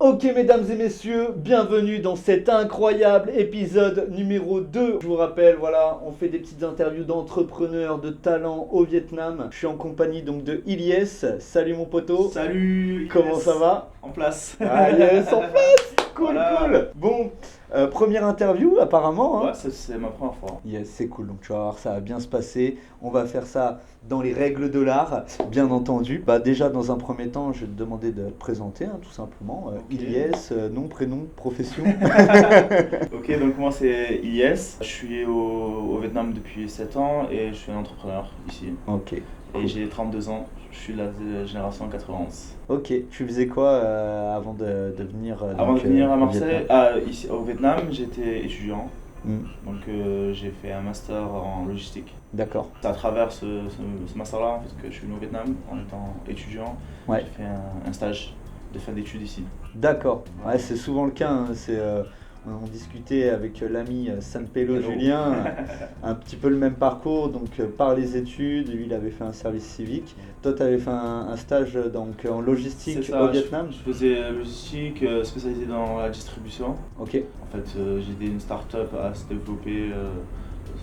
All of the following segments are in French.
Ok mesdames et messieurs, bienvenue dans cet incroyable épisode numéro 2. Je vous rappelle, voilà, on fait des petites interviews d'entrepreneurs, de talents au Vietnam. Je suis en compagnie donc de Ilyes. Salut mon poteau. Salut. Comment Yes. ça va? En place. Ah yes, en place. Cool, Voilà. cool. Bon, première interview apparemment. Ouais, c'est ma première fois. Yes, c'est cool, donc tu vas voir, ça va bien se passer. On va faire ça dans les règles de l'art, bien entendu. Déjà, dans un premier temps, je vais te demander de te présenter, tout simplement. Ok. Ilyes, nom, prénom, profession. Ok, donc moi c'est Ilyes. Je suis au Vietnam depuis 7 ans et je suis un entrepreneur ici. Ok. Et j'ai 32 ans. Je suis de la génération 91. Ok, tu faisais quoi avant de venir Avant de donc, venir à au Marseille, Vietnam ici au Vietnam, j'étais étudiant. Hmm, Donc j'ai fait un master en logistique. D'accord. C'est à travers ce master-là en fait, que je suis venu au Vietnam en étant étudiant. Ouais. J'ai fait un stage de fin d'études ici. D'accord. Ouais, c'est souvent le cas. On discutait avec l'ami Sanpelo Hello. Julien, un petit peu le même parcours, donc par les études, lui il avait fait un service civique. Toi tu avais fait un stage donc, en logistique C'est ça, au Vietnam. je faisais logistique spécialisée dans la distribution. Ok, En fait, j'ai aidé une start-up à se développer.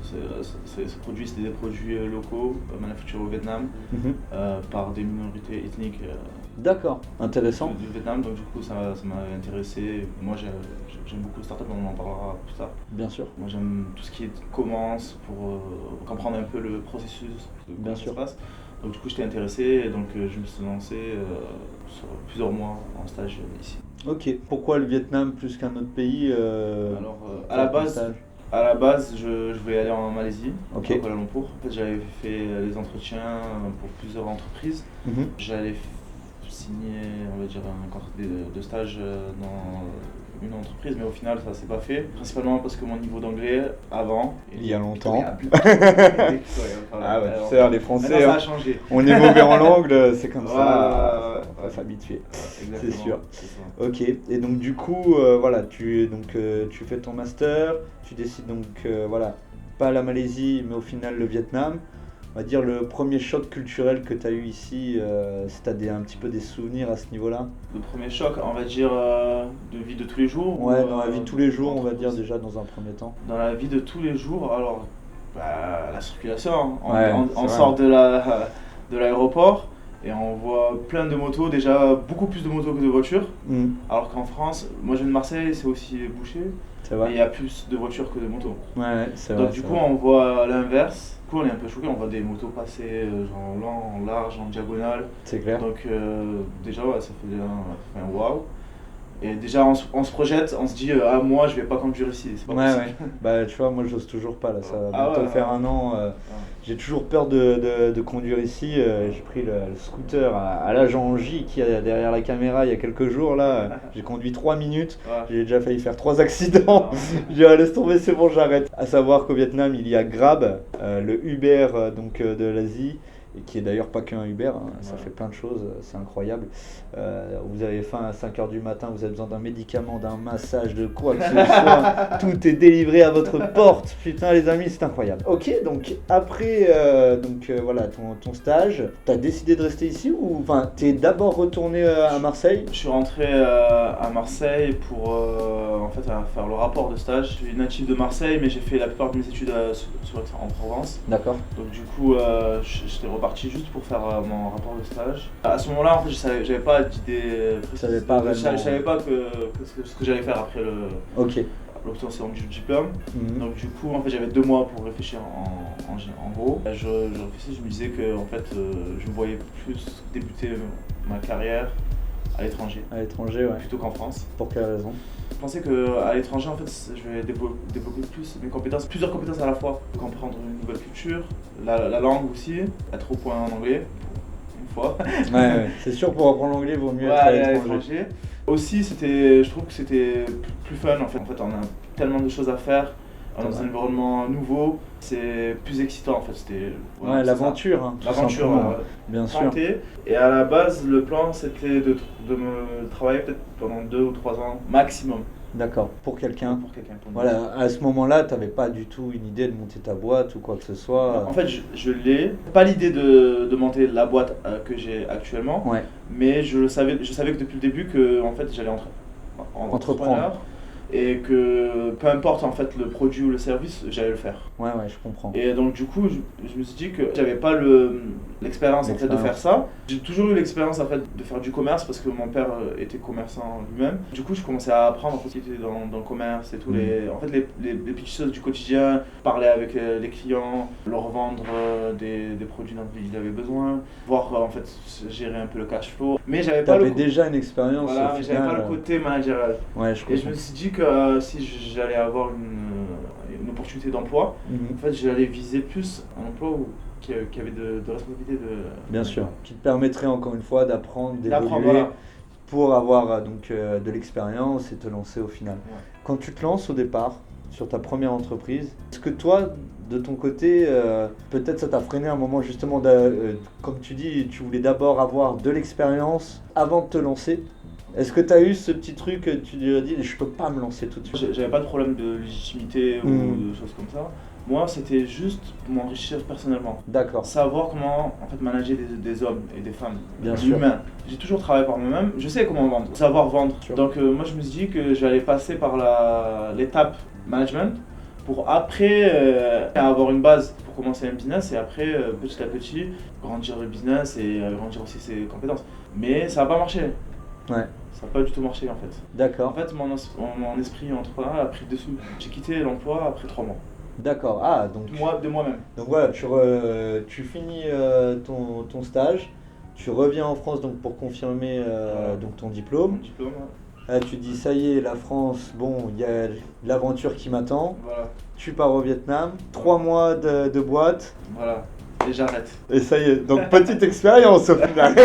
Ce produit, c'était des produits locaux, manufacturés au Vietnam, mhm. par des minorités ethniques D'accord, intéressant. du Vietnam. Donc du coup, ça m'a intéressé. Moi, j'aime beaucoup les startups, mais on en parlera plus tard. Bien sûr, Moi, j'aime tout ce qui est commence pour comprendre un peu le processus de Bien comment sûr. ça se passe. Donc du coup, j'étais intéressé et donc je me suis lancé sur plusieurs mois en stage ici. Ok, pourquoi le Vietnam plus qu'un autre pays Alors, pour ton stage à la base, je voulais aller en Malaisie, Ok. à Kuala Lumpur. En fait, j'avais fait les entretiens pour plusieurs entreprises. Mhm. J'allais signer, on va dire, un contrat de stage dans une entreprise, mais au final, ça s'est pas fait. Principalement parce que mon niveau d'anglais, avant, Il y a longtemps. Incroyable. Ah ouais, Alors, tu sais, les maintenant, Français, ça a changé. on est mauvais en langue, c'est comme ça, Ouais, on va s'habituer. exactement, C'est sûr. c'est ça. Ok, et donc du coup, voilà, tu fais ton master, tu décides donc, voilà, pas la Malaisie, mais au final le Vietnam. On va dire le premier choc culturel que tu as eu ici, si tu as un petit peu des souvenirs à ce niveau-là. Le premier choc, on va dire, de vie de tous les jours. Ouais, ou, dans la vie de tous les jours, on va dire entreprise. déjà dans un premier temps. Dans la vie de tous les jours, alors, la circulation, hein. Ouais, On c'est vrai. sort de l'aéroport et on voit plein de motos, déjà beaucoup plus de motos que de voitures. Hmm, Alors qu'en France, moi je viens de Marseille, c'est aussi bouché, c'est mais il vrai. y a plus de voitures que de motos. Ouais, c'est vrai. Donc du c'est coup, vrai. on voit l'inverse. Du coup, on est un peu choqué, on voit des motos passer en long, en large, en diagonale. C'est clair. Donc déjà, ouais, ça fait un waouh. Et déjà, on se projette, on se dit, ah, moi je vais pas conduire ici, c'est pas Ouais, possible. ouais. Bah, tu vois, moi j'ose toujours pas là, ça va Ah bientôt ouais, faire ouais. un an. J'ai toujours peur de conduire ici. J'ai pris le scooter à l'agent J qui est derrière la caméra il y a quelques jours là. J'ai conduit 3 minutes. Ouais. J'ai déjà failli faire 3 accidents. J'ai dit, ah, laisse tomber, c'est bon, j'arrête. À savoir qu'au Vietnam, il y a Grab, le Uber de l'Asie, et qui est d'ailleurs pas qu'un Uber, ça Ouais. fait plein de choses, c'est incroyable. Vous avez faim à 5h du matin, vous avez besoin d'un médicament, d'un massage, de quoi que ce soit, tout est délivré à votre porte. Putain les amis, c'est incroyable. Ok, donc après voilà, ton stage, t'as décidé de rester ici ou enfin t'es d'abord retourné à Marseille? Je suis rentré à Marseille pour en fait, faire le rapport de stage. Je suis natif de Marseille, mais j'ai fait la plupart de mes études en Provence. D'accord. Donc du coup, j'étais reparti juste pour faire mon rapport de stage. À ce moment-là, en fait, j'avais pas d'idée précise. savais pas Je vraiment. savais pas ce que j'allais faire après Ok. l'obtention du diplôme. Mhm. Donc du coup, en fait, j'avais 2 mois pour réfléchir en gros. Je réfléchissais, je me disais que en fait, je me voyais plus débuter ma carrière à l'étranger À l'étranger, ouais. plutôt qu'en France. Pour quelle raison? Je pensais qu'à l'étranger, en fait, je vais développer plus mes compétences, plusieurs compétences à la fois. Comprendre une nouvelle culture, la langue aussi, être au point en anglais, une fois. Ouais, c'est sûr, pour apprendre l'anglais, il vaut mieux Ouais, être à aller à l'étranger. l'étranger. Aussi, je trouve que c'était plus fun en fait. En fait, on a tellement de choses à faire, on est dans Ouais. un environnement nouveau, c'est plus excitant en fait. Ouais, c'est l'aventure, tout L'aventure, simplement. Bien sûr. tenter. Et à la base, le plan c'était de me travailler peut-être pendant 2 ou 3 ans maximum D'accord, pour quelqu'un. pour quelqu'un. Pour nous. Voilà, à ce moment-là, tu n'avais pas du tout une idée de monter ta boîte ou quoi que ce soit. En fait, je l'ai. Pas l'idée de monter la boîte que j'ai actuellement, Ouais, mais je savais que depuis le début que en fait, j'allais entrepreneur et que peu importe en fait le produit ou le service, j'allais le faire. Ouais, je comprends. Et donc du coup, je me suis dit que j'avais pas l'expérience en fait de faire ça. J'ai toujours eu l'expérience en fait de faire du commerce parce que mon père était commerçant lui-même. Du coup, je commençais à apprendre en fait ce qui était dans le commerce et tout en fait les petites choses du quotidien, parler avec les clients, leur vendre des produits dont ils avaient besoin, voir en fait gérer un peu le cash flow. Mais j'avais pas déjà une expérience. Voilà, mais j'avais pas le côté managérial. Ouais, je comprends. Et je me suis dit que si j'allais avoir une opportunité d'emploi, en fait j'allais viser plus un emploi qui avait de responsabilité. Bien sûr, qui te permettrait encore une fois d'apprendre, d'évoluer, voilà. pour avoir de l'expérience et te lancer au final. Ouais. Quand tu te lances au départ sur ta première entreprise, est-ce que toi, de ton côté, peut-être ça t'a freiné à un moment justement, comme tu dis, tu voulais d'abord avoir de l'expérience avant de te lancer? Est-ce que tu as eu ce petit truc, tu lui as dit je peux pas me lancer tout de suite? J'avais pas de problème de légitimité ou de choses comme ça. Moi, c'était juste m'enrichir personnellement. D'accord. Savoir comment en fait manager des hommes et des femmes, Bien sûr. humains. J'ai toujours travaillé par moi-même. Je sais comment vendre, savoir vendre. Sûr. Donc moi, je me suis dit que j'allais passer par l'étape management pour après avoir une base pour commencer un business et après petit à petit grandir le business et grandir aussi ses compétences. Mais ça n'a pas marché. Ouais. Ça n'a pas du tout marché en fait. D'accord. En fait, mon esprit entrepreneurial a pris le dessous. J'ai quitté l'emploi après 3 mois. D'accord. Ah, donc. De moi-même. Donc voilà, tu finis ton stage, tu reviens en France donc pour confirmer donc ton diplôme. Mon diplôme. Là, tu te dis ça y est, la France, bon, il y a l'aventure qui m'attend. Voilà. Tu pars au Vietnam, 3 mois de boîte. Voilà. Et j'arrête. Et ça y est, donc petite expérience au final. Ouais,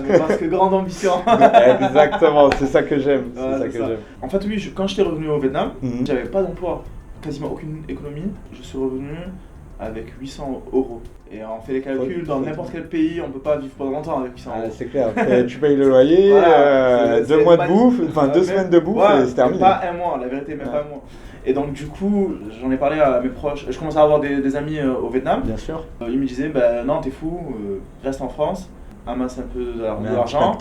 mais parce que grande ambition. Exactement, c'est ça que j'aime. Ouais, c'est ça que j'aime. En fait, oui, quand j'étais revenu au Vietnam, j'avais pas d'emploi, quasiment aucune économie. Je suis revenu avec 800 euros. Et on fait les calculs, dans n'importe quel pays, on peut pas vivre pendant longtemps avec 800 euros. C'est clair, tu payes le loyer, Voilà, 2 mois de bouffe, enfin 2 semaines de bouffe et c'est terminé. Pas un mois, la vérité, même pas un mois. Et donc du coup, j'en ai parlé à mes proches, je commençais à avoir des amis au Vietnam. Bien sûr. Ils me disaient, non t'es fou, reste en France, amasse un peu de l'argent,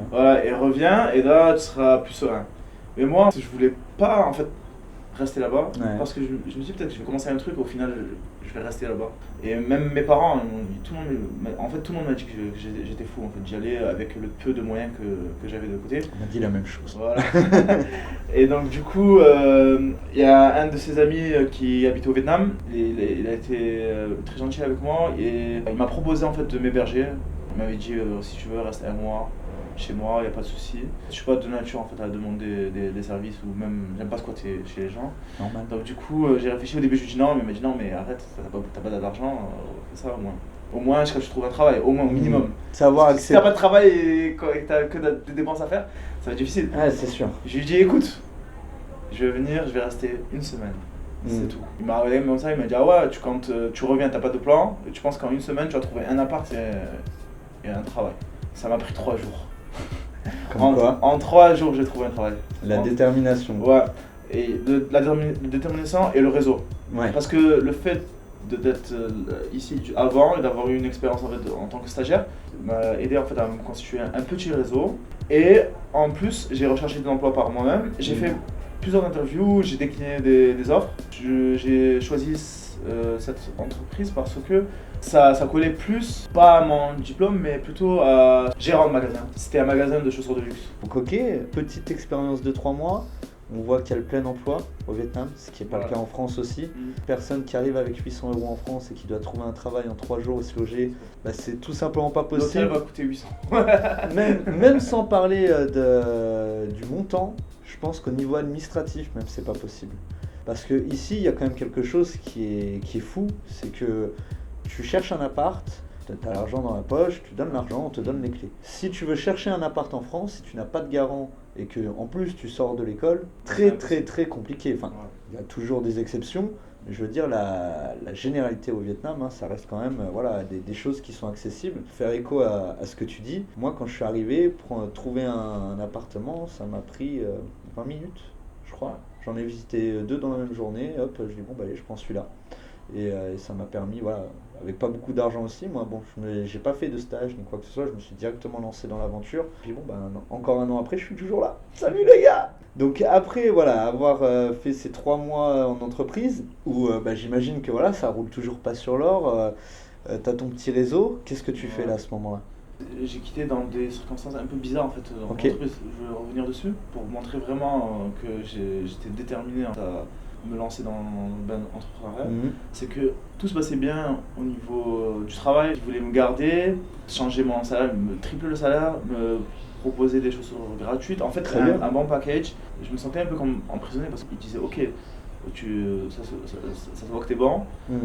voilà, et reviens, et là tu seras plus serein. Mais moi, je voulais pas en fait rester là-bas, parce que je me suis dit peut-être que je vais commencer un truc, au final je vais rester là-bas. Et même mes parents, tout le monde m'a dit que j'étais fou, en fait, j'y allais avec le peu de moyens que j'avais de côté. On m'a dit la même chose. Voilà. Et donc du coup, il y a un de ses amis qui habite au Vietnam, il a été très gentil avec moi et il m'a proposé en fait de m'héberger. Il m'avait dit si tu veux reste un mois chez moi, il n'y a pas de souci. Je suis pas de nature en fait à demander des services ou même j'aime pas squatter chez les gens. Normal. Donc du coup j'ai réfléchi au début, je lui ai dit non, mais il m'a dit non mais arrête, t'as pas d'argent, fais ça au moins. Au moins jusqu'à ce que tu trouves un travail, au moins au minimum. Savoir accepter. Si t'as pas de travail et que t'as que des dépenses à faire, ça va être difficile. Ouais, c'est sûr. Je lui ai dit écoute, je vais venir, je vais rester une semaine. C'est tout. Il m'a regardé comme ça, il m'a dit ah ouais, quand tu reviens, t'as pas de plan, et tu penses qu'en une semaine tu vas trouver un appart et un travail. Ça m'a pris 3 jours. En 3 jours, j'ai trouvé un travail. La détermination. Ouais. Et la détermination et le réseau. Ouais. Parce que le fait d'être ici avant et d'avoir eu une expérience en, fait, en tant que stagiaire m'a aidé en fait à me constituer un petit réseau. Et en plus, j'ai recherché des emplois par moi-même. J'ai fait plusieurs interviews, j'ai décliné des offres. J'ai choisi cette entreprise parce que ça collait plus, pas à mon diplôme, mais plutôt à gérant de magasin. C'était un magasin de chaussures de luxe. Donc ok, petite expérience de 3 mois. On voit qu'il y a le plein emploi au Vietnam, ce qui n'est pas le cas en France aussi. Personne qui arrive avec 800 euros en France et qui doit trouver un travail en 3 jours et se loger, c'est tout simplement pas possible. L'hôtel va coûter 800. même sans parler du montant, je pense qu'au niveau administratif, même c'est pas possible. Parce que ici, il y a quand même quelque chose qui est fou, c'est que tu cherches un appart, tu as l'argent dans la poche, tu donnes l'argent, on te donne les clés. Si tu veux chercher un appart en France, si tu n'as pas de garant et que en plus tu sors de l'école, très compliqué. Enfin, il y a toujours des exceptions, mais je veux dire la généralité au Vietnam, ça reste quand même des choses qui sont accessibles. Faire écho à ce que tu dis, moi quand je suis arrivé, pour trouver un appartement, ça m'a pris 20 minutes, je crois. J'en ai visité 2 dans la même journée, hop, je dis bon allez, je prends celui-là. Et ça m'a permis, voilà, avec pas beaucoup d'argent aussi, moi, bon, j'ai pas fait de stage ni quoi que ce soit, je me suis directement lancé dans l'aventure. Puis bon, ben, encore un an après, je suis toujours là. Salut les gars! Donc après, voilà, avoir fait ces 3 mois en entreprise, où bah, j'imagine que voilà, ça roule toujours pas sur l'or, t'as ton petit réseau, qu'est-ce que tu fais là à ce moment-là? J'ai quitté dans des circonstances un peu bizarres en fait dans Ok. l'entreprise. Je vais revenir dessus pour montrer vraiment que j'étais déterminé à me lancer dans l'entrepreneuriat. Mhm. C'est que tout se passait bien au niveau du travail. Je voulais me garder, changer mon salaire, me tripler le salaire, me proposer des choses gratuites. En fait, Très bien. un bon package. Je me sentais un peu comme emprisonné parce qu'ils disaient ok, ça se voit que t'es bon, Mhm.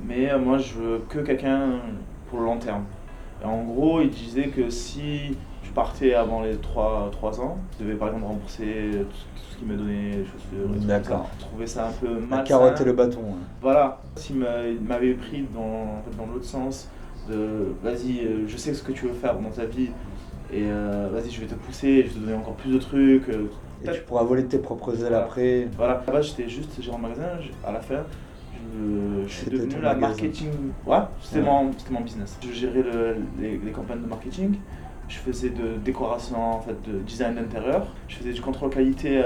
mais moi je veux que quelqu'un pour le long terme. Et en gros, il disait que si je partais avant les 3 ans, je devais par exemple rembourser tout ce qu'il me donnait, les chaussures, et tout comme ça. D'accord. Je trouvais ça un peu La malsain. carotte et le bâton. Hein. Voilà, s'il m'avait pris dans l'autre sens, de vas-y, je sais ce que tu veux faire dans ta vie, et vas-y, je vais te pousser, je vais te donner encore plus de trucs. Et tu pourras voler tes propres ailes après. Voilà, là-bas j'étais juste gérant de magasin, à la fin, je suis C'était devenu ton la magasin. marketing. Ouais, c'était Ouais. mon business. Je gérais les campagnes de marketing, je faisais de décoration, en fait, de design d'intérieur, je faisais du contrôle qualité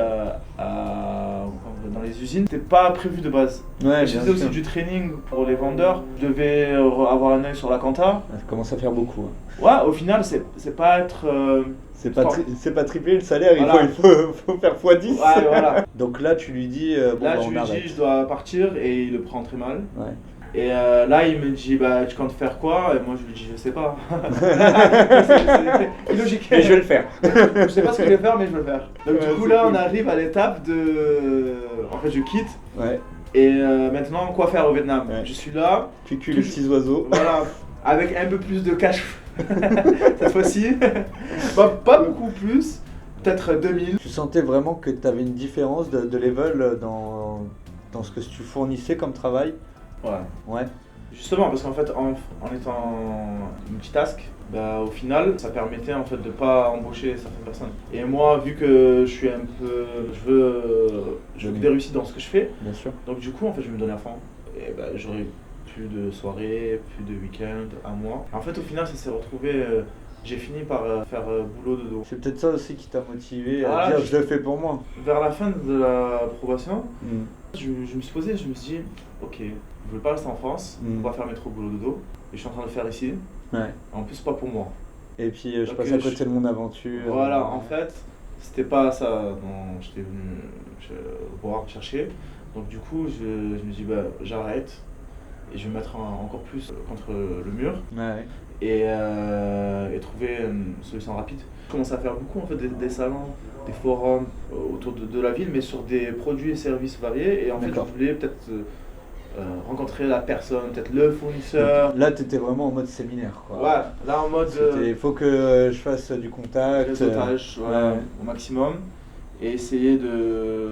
dans les usines. C'était pas prévu de base. Ouais, Je bien faisais aussi sûr. du training pour les vendeurs, je devais avoir un œil sur la compta. Ça commence à faire beaucoup. Hein. Ouais, au final, c'est pas être. C'est pas tripler le salaire, Voilà. il faut faire x10. Ouais, voilà. Donc là, tu lui dis, bon, Là, bah, je on lui arrête. dis, je dois partir et il le prend très mal. Ouais. Et là, il me dit, bah, tu comptes faire quoi? Et moi, je lui dis, je sais pas. C'est illogique. Mais je vais le faire. Je sais pas ce que je vais faire, mais je vais le faire. Donc, Ouais, du coup, c'est là, cool. on arrive à l'étape de. En fait, je quitte. Ouais. Et maintenant, quoi faire au Vietnam? Ouais. Je suis là. Tu cuis les petits oiseaux. Voilà. Avec un peu plus de cash. Cette fois-ci. Bah, pas beaucoup plus. Peut-être 2000. Tu sentais vraiment que tu avais une différence de level dans ce que tu fournissais comme travail. Ouais. Ouais. Justement, parce qu'en fait, en étant multitask, bah, au final, ça permettait en fait de pas embaucher certaines personnes. Et moi, vu que je suis un peu, je veux des réussites dans ce que je fais, Bien sûr. donc du coup, en fait, je vais me donner à fond. Et bah, j'aurai plus de soirées, plus de week-ends à moi. En fait, au final, ça s'est retrouvé. J'ai fini par faire boulot dodo. C'est peut-être ça aussi qui t'a motivé à Ah, dire je le fais pour moi. Vers la fin de la probation, Mm. je me suis posé, je me suis dit, ok, je veux pas rester en France, Mm. on va faire métro boulot dodo. Et je suis en train de le faire ici. Ouais. En plus, pas pour moi. Et puis je Donc, passe à côté de mon aventure. Voilà, en fait, c'était pas ça dont j'étais venu voir, chercher. Donc, du coup, je me dis, bah, j'arrête et je vais me mettre encore plus contre le mur Ouais. et trouver une solution rapide. Je commence à faire beaucoup en fait, des salons, des forums autour de la ville, mais sur des produits et services variés. Et en fait, je D'accord. voulais peut-être rencontrer la personne, peut-être le fournisseur. Là, tu étais vraiment en mode séminaire. Quoi. Ouais, là en mode. Il faut que je fasse du contact. Réseautage ouais. au maximum et essayer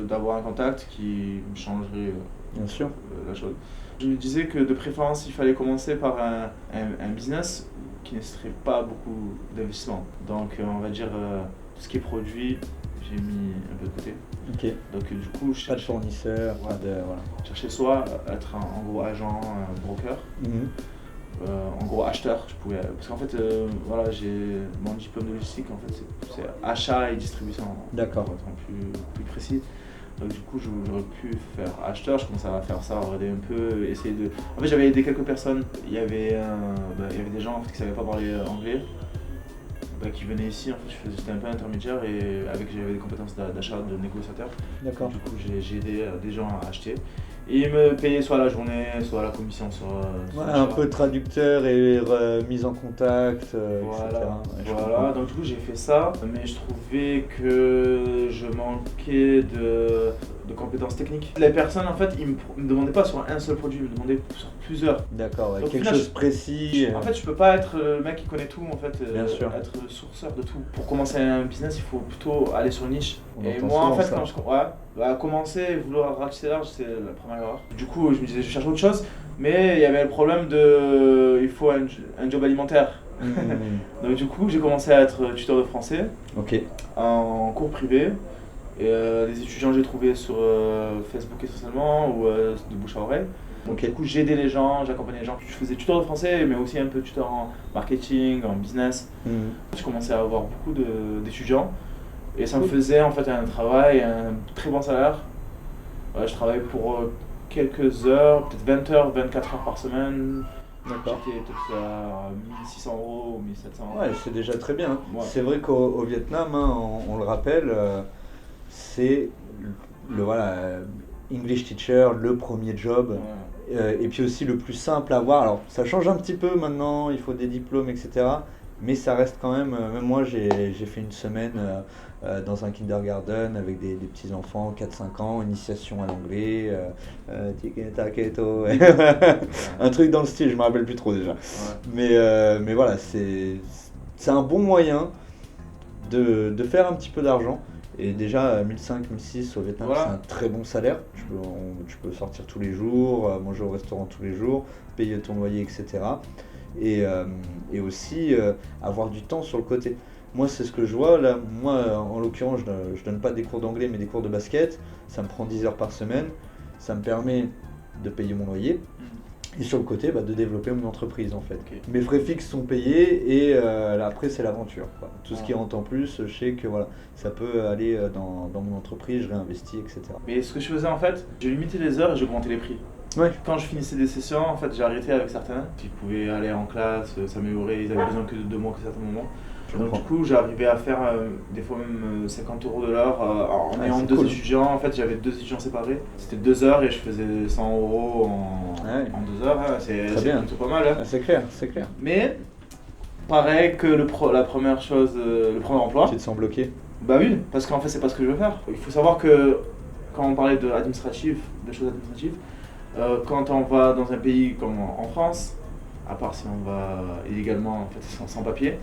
d'avoir un contact qui me changerait Bien sûr. la chose. Je me disais que de préférence il fallait commencer par un business qui ne nécessiterait pas beaucoup d'investissement. Donc on va dire tout ce qui est produit, j'ai mis un peu de côté. Ok. Donc du coup je Pas de fournisseur, Ouais. pas de. Voilà. cherchais soit être en gros agent, broker, Mhm. en gros acheteur, je pouvais, parce qu'en fait voilà, j'ai mon diplôme de logistique, en fait c'est achat et distribution, D'accord. pour être plus précis. Donc du coup j'aurais pu faire acheteur, je commençais à faire ça, à regarder un peu, essayer de. En fait j'avais aidé quelques personnes, il y avait des gens en fait, qui ne savaient pas parler anglais, qui venaient ici, en fait j'étais un peu intermédiaire et j'avais des compétences d'achat, de négociateur. D'accord. Du coup j'ai aidé des gens à acheter. Et ils me payaient soit la journée, soit la commission sur Ouais, l'achat. un peu traducteur et mise en contact, etc. Voilà, Ouais, je voilà. comprends. Donc du coup j'ai fait ça, mais je trouvais que je manquais de compétences techniques. Les personnes en fait, ils me demandaient pas sur un seul produit, ils me demandaient sur plusieurs. D'accord, ouais, Donc, quelque au final, chose de précis. En fait, je peux pas être le mec qui connaît tout, en fait, Bien sûr. être sourceur de tout. Pour commencer un business, il faut plutôt aller sur une niche. On Et entend moi, en souvent fait, ça. commencer et vouloir ratisser large, c'est la première erreur. Du coup, je me disais, je cherche autre chose, mais il y avait le problème il faut un job alimentaire. Mhm. Donc du coup, j'ai commencé à être tuteur de français Ok. en cours privé. Et les étudiants, j'ai trouvé sur Facebook essentiellement ou de bouche à oreille. Donc Ok. du coup j'aidais les gens, j'accompagnais les gens. Je faisais tuteur de français mais aussi un peu tuteur en marketing, en business. Je commençais à avoir beaucoup d'étudiants et ça me faisait en fait un travail, un très bon salaire. Ouais, je travaillais pour quelques heures, peut-être 20 heures, 24 heures par semaine. D'accord. J'étais peut-être à 1600 € ou 1700 €. Ouais, c'est déjà très bien. Ouais. C'est vrai qu'au Vietnam, hein, on le rappelle, c'est voilà, English teacher, le premier job. Ouais. Et puis aussi le plus simple à avoir. Alors ça change un petit peu maintenant, il faut des diplômes, etc. Mais ça reste quand même, même moi j'ai fait une semaine dans un kindergarten avec des petits enfants, 4-5 ans, initiation à l'anglais, tiketa keto, un truc dans le style, je me rappelle plus trop déjà. Ouais. Mais voilà, c'est un bon moyen de faire un petit peu d'argent. Et déjà, 1500, 1600 au Vietnam, Voilà. c'est un très bon salaire. Tu peux sortir tous les jours, manger au restaurant tous les jours, payer ton loyer, etc. Et aussi avoir du temps sur le côté. Moi, c'est ce que je vois. Là, moi, en l'occurrence, je donne pas des cours d'anglais, mais des cours de basket. Ça me prend 10 heures par semaine. Ça me permet de payer mon loyer. Et sur le côté, de développer mon entreprise en fait. Ok. Mes frais fixes sont payés et après c'est l'aventure, quoi. Tout ce qui Ouais. rentre en plus, je sais que voilà, ça peut aller dans mon entreprise, je réinvestis, etc. Mais ce que je faisais en fait, j'ai limité les heures et j'ai augmenté les prix. Ouais. Quand je finissais des sessions, en fait, j'ai arrêté avec certains qui pouvaient aller en classe, s'améliorer, ils avaient besoin que de moi à certains moments. Je Donc comprends. du coup, j'arrivais à faire des fois même 50 € de l'heure en Ouais, ayant c'est deux cool. étudiants. En fait, j'avais 2 étudiants séparés. C'était 2 heures et je faisais 100 € Ouais. en 2 heures. Hein. Très C'est bien. plutôt pas mal. Hein. Ah, c'est clair, c'est clair. Mais pareil que la première chose, le premier emploi. Tu te sens bloqué? Bah oui, parce qu'en fait, c'est pas ce que je veux faire. Il faut savoir que quand on parlait de choses administratives, quand on va dans un pays comme en France, à part si on va illégalement en fait, sans papier,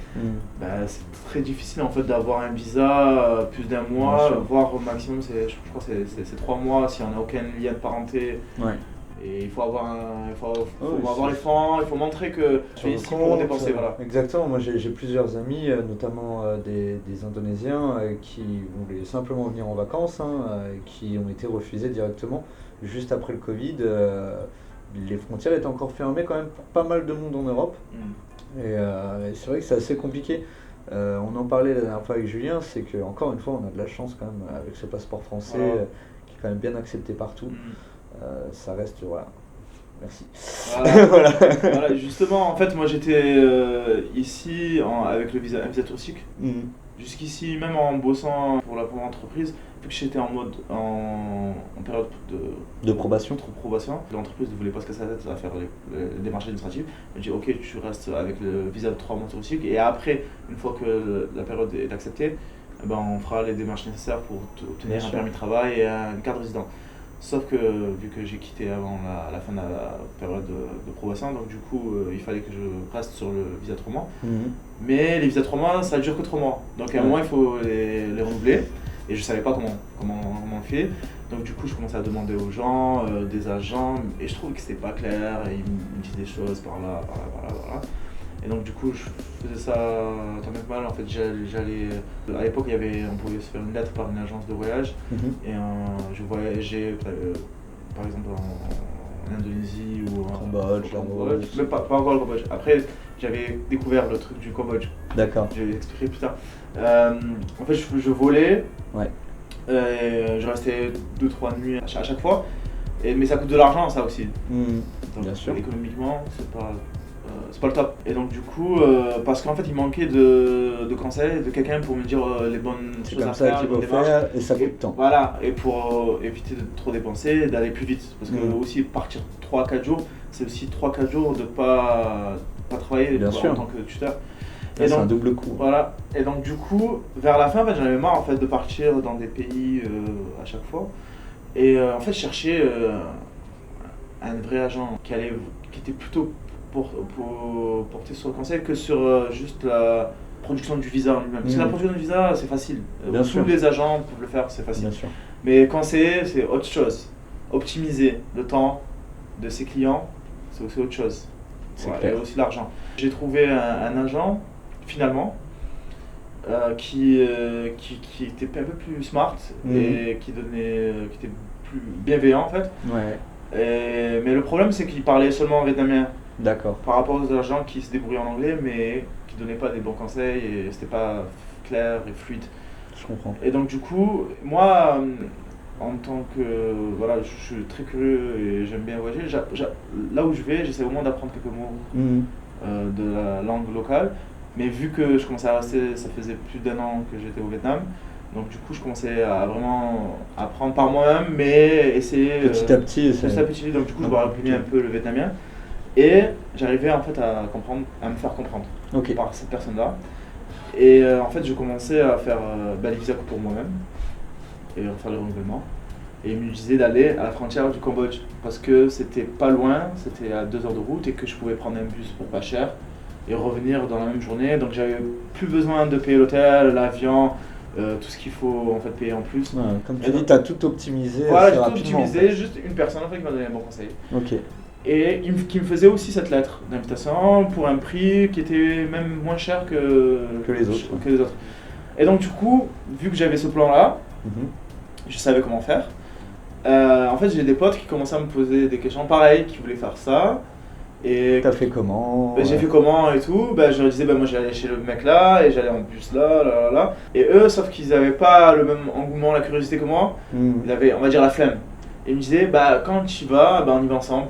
bah, c'est très difficile en fait d'avoir un visa plus d'un Bien mois, sûr. voire au maximum, je crois que c'est 3 mois si on n'a aucun lien de parenté. Ouais. Et il faut avoir, oui, avoir les c'est- fonds, il faut montrer que tu Sur es le ici pour compte, dépenser. Voilà. Exactement, moi j'ai plusieurs amis, notamment des Indonésiens qui voulaient simplement venir en vacances, hein, qui ont été refusés directement juste après le Covid. Les frontières étaient encore fermées quand même pour pas mal de monde en Europe. Et c'est vrai que c'est assez compliqué. On en parlait la dernière fois avec Julien, c'est que encore une fois on a de la chance quand même avec ce passeport français Voilà. qui est quand même bien accepté partout. Mm. Ça reste, voilà. Merci. Voilà. Voilà. Voilà, justement, en fait, moi j'étais ici avec le un visa touristique. Mhm. Jusqu'ici, même en bossant pour la première entreprise, vu que j'étais en période De probation. de probation, l'entreprise ne voulait pas se casser la tête à faire les démarches administratives. Elle m'a dit ok, tu restes avec le visa de 3 mois touristique et après, une fois que la période est acceptée, eh ben, on fera les démarches nécessaires pour obtenir Bien un sûr. permis de travail et une carte de résident. Sauf que vu que j'ai quitté avant la fin de la période de probation, donc du coup il fallait que je reste sur le visa 3 mois. Mhm. Mais les visas 3 mois, ça dure que 3 mois. Donc à un Ouais. moment, il faut les renouveler. Et je savais pas comment on fait. Donc du coup, je commençais à demander aux gens, des agents. Et je trouvais que c'était pas clair. Et ils me disaient des choses par là, par là. Et donc du coup, je faisais ça tant bien que mal. En fait, j'allais... À l'époque, on pouvait se faire une lettre par une agence de voyage. Mhm. Et je voyageais, par exemple, en Indonésie ou en Cambodge, Laos. Mais pas encore le Cambodge. Après, j'avais découvert le truc du Cambodge. D'accord. Je vais expliquer plus tard. En fait, je volais. Ouais. Je restais 2-3 nuits à chaque fois. Mais ça coûte de l'argent, ça aussi. Mhm. Donc, Bien sûr. économiquement, c'est pas le top. Et donc, du coup, parce qu'en fait, il manquait de conseils, de quelqu'un pour me dire les bonnes C'est choses comme à ça faire, qu'il les faut bonnes démarches. faire et ça Et coûte temps. Voilà, et pour éviter de trop dépenser, d'aller plus vite. Parce que aussi partir 3-4 jours, c'est aussi 3-4 jours de pas travailler Bien sûr. en tant que tuteur. Là, Et c'est un donc, double coup. voilà. Et donc du coup, vers la fin, en fait, j'en avais marre en fait, de partir dans des pays à chaque fois. Et en fait, je cherchais un vrai agent qui était plutôt porté sur le conseil que sur juste la production du visa en lui-même. Parce que la production du visa, c'est facile. Bien Tous sûr. les agents peuvent le faire, c'est facile. Bien sûr. Mais conseiller, c'est autre chose. Optimiser le temps de ses clients, c'est aussi autre chose. C'est Voilà, clair. et aussi l'argent. J'ai trouvé un agent, finalement, qui était un peu plus smart et qui était plus bienveillant en fait. Ouais. Mais le problème, c'est qu'ils parlaient seulement en vietnamien D'accord. par rapport aux agents qui se débrouillaient en anglais, mais qui donnaient pas des bons conseils et c'était pas clair et fluide. Je comprends. Et donc, du coup, moi, en tant que. Voilà, je suis très curieux et j'aime bien voyager. Là où je vais, j'essaie au moins d'apprendre quelques mots Mhm. de la langue locale. Mais vu que je commençais à rester, ça faisait plus d'1 an que j'étais au Vietnam, donc du coup je commençais à vraiment apprendre par moi-même, mais essayer Petit à petit, petit à petit. Donc du coup je Ok. me réprimer un peu le vietnamien et j'arrivais en fait à comprendre, à me faire comprendre Ok. par cette personne-là. Et en fait je commençais à faire les visas pour moi-même et faire le renouvellement. Et il me disait d'aller à la frontière du Cambodge parce que c'était pas loin, c'était à 2 heures de route et que je pouvais prendre un bus pour pas cher et revenir dans la même journée. Donc j'avais plus besoin de payer l'hôtel, l'avion, tout ce qu'il faut en fait payer en plus. Ouais, comme tu Et dis, donc- tu as tout optimisé Voilà, assez j'ai tout rapidement. en optimisé, fait. juste une personne en fait qui m'a donné un bon conseil. Ok. Et qui me faisait aussi cette lettre d'invitation pour un prix qui était même moins cher Que les autres, ouais. que les autres. Et donc du coup, vu que j'avais ce plan-là, Mhm. je savais comment faire. En fait, j'ai des potes qui commençaient à me poser des questions pareilles, qui voulaient faire ça. Et T'as fait comment? j'ai fait comment et tout. Je leur disais, moi j'allais chez le mec là, et j'allais en bus là, là, là, là. Et eux, sauf qu'ils n'avaient pas le même engouement, la curiosité que moi, Mhm. ils avaient, on va dire, la flemme. Et ils me disaient, quand tu y vas, on y va ensemble.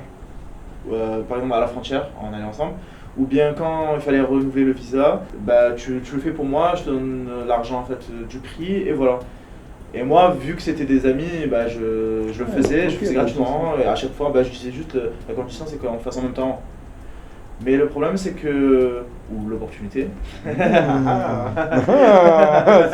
Par exemple, à la frontière, on allait ensemble. Ou bien quand il fallait renouveler le visa, tu le fais pour moi, je te donne l'argent en fait du prix, et voilà. Et moi, vu que c'était des amis, je le faisais, ok, je faisais gratuitement, et à chaque fois, je disais juste, la condition c'est qu'on le fasse en même temps. Mais le problème c'est que, ou l'opportunité,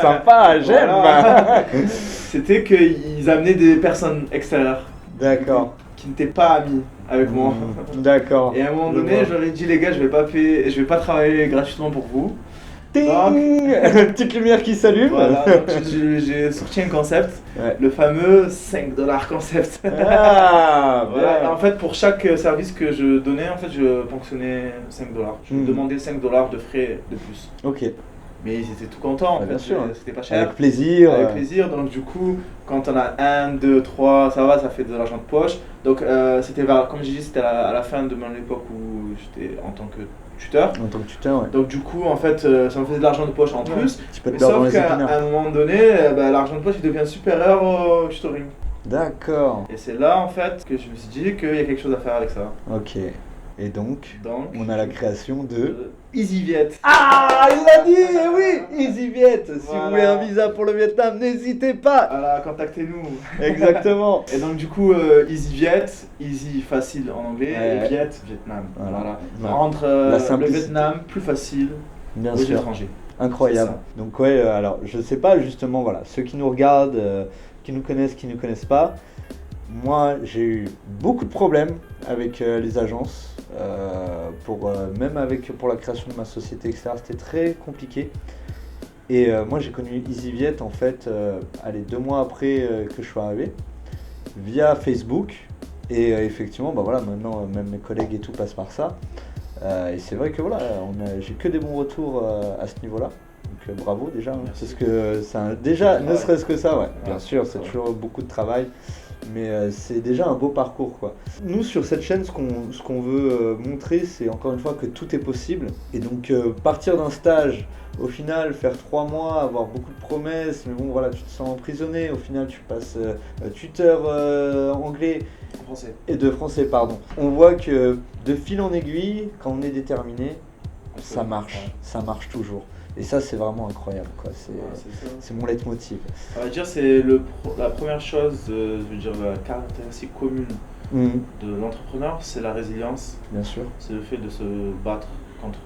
Sympa, j'aime. Voilà. C'était qu'ils amenaient des personnes extérieures D'accord. qui n'étaient pas amis avec moi. D'accord. Et à un moment Je donné, vois. je leur ai dit, les gars, je vais pas travailler gratuitement pour vous. Ting. Petite lumière qui s'allume. Voilà, donc j'ai sorti un concept, Ouais. le fameux 5 $ concept. Ah, Voilà, et bien. en fait, pour chaque service que je donnais, en fait, je ponctionnais 5 $. Je me demandais 5 $ de frais de plus. Ok. Mais ils étaient tout contents, en Bah, fait, bien sûr. c'était pas cher. Avec plaisir. Avec plaisir, donc du coup, quand on a 1, 2, 3, ça va, ça fait de l'argent de poche. Donc c'était comme j'ai dit, c'était à la fin de mon époque où j'étais en tant que tuteur. En tant que tuteur, ouais. Donc du coup, en fait, ça me faisait de l'argent de poche en plus. Un petit peu de Mais beurre dans sauf les qu'à épinards. un moment donné, l'argent de poche il devient supérieur au tutoring. D'accord. Et c'est là en fait que je me suis dit qu'il y a quelque chose à faire avec ça. Ok. Et donc, Donc, on a la création de... EasyViet. Ah, il l'a dit, eh oui, EasyViet. Si Voilà. vous voulez un visa pour le Vietnam, n'hésitez pas. Voilà, contactez-nous. Exactement. Et donc du coup, EasyViet, easy facile en anglais, Ouais. et Viet, Vietnam. Voilà. Voilà. On rentre La le simplicité. Vietnam plus facile Bien aux sûr. étrangers. Incroyable. C'est Donc ouais, alors je sais pas justement, voilà, ceux qui nous regardent, qui nous connaissent pas, moi j'ai eu beaucoup de problèmes avec les agences, pour la création de ma société, etc. C'était très compliqué. Et moi j'ai connu EasyViet en fait, 2 mois après que je sois arrivé, via Facebook. Et effectivement, voilà, maintenant même mes collègues et tout passent par ça. Et c'est vrai que voilà, j'ai que des bons retours à ce niveau-là. Donc bravo déjà, hein, Merci. parce que déjà, ne Travail. serait-ce que ça, ouais. Bien Ouais, sûr, c'est travail. toujours beaucoup de travail, mais c'est déjà un beau parcours, quoi. Nous sur cette chaîne, ce qu'on veut montrer, c'est encore une fois que tout est possible. Et donc partir d'un stage, au final faire 3 mois, avoir beaucoup de promesses, mais bon voilà, tu te sens emprisonné. Au final, tu passes tuteur anglais. En français. Et de français, pardon. On voit que de fil en aiguille, quand on est déterminé, ça marche toujours. Et ça, c'est vraiment incroyable, quoi. C'est ça. C'est mon leitmotiv. On va dire c'est la première chose, je veux dire la caractéristique commune de l'entrepreneur, c'est la résilience. Bien sûr. C'est le fait de se battre contre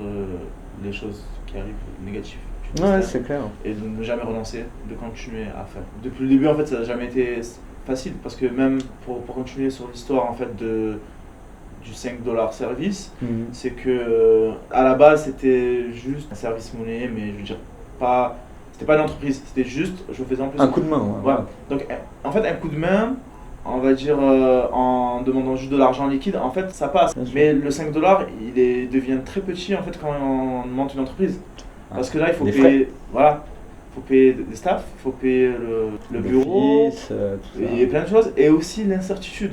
les choses qui arrivent négatives. Ouais, c'est clair. Et de ne jamais renoncer, de continuer à faire. Depuis le début, en fait, ça n'a jamais été facile parce que même pour continuer sur l'histoire en fait du 5 $ service, c'est que à la base c'était juste un service monnaie, mais je veux dire c'était pas une entreprise, c'était juste je faisais en plus Un coup de main, ouais. voilà. Donc en fait un coup de main, on va dire en demandant juste de l'argent liquide, en fait ça passe. Bien sûr. Mais le 5 $, devient très petit en fait quand on monte une entreprise. Parce que là il faut Des payer, voilà, faut payer des staffs, il faut payer le bureau, fils, tout ça. et plein de choses, et aussi l'incertitude.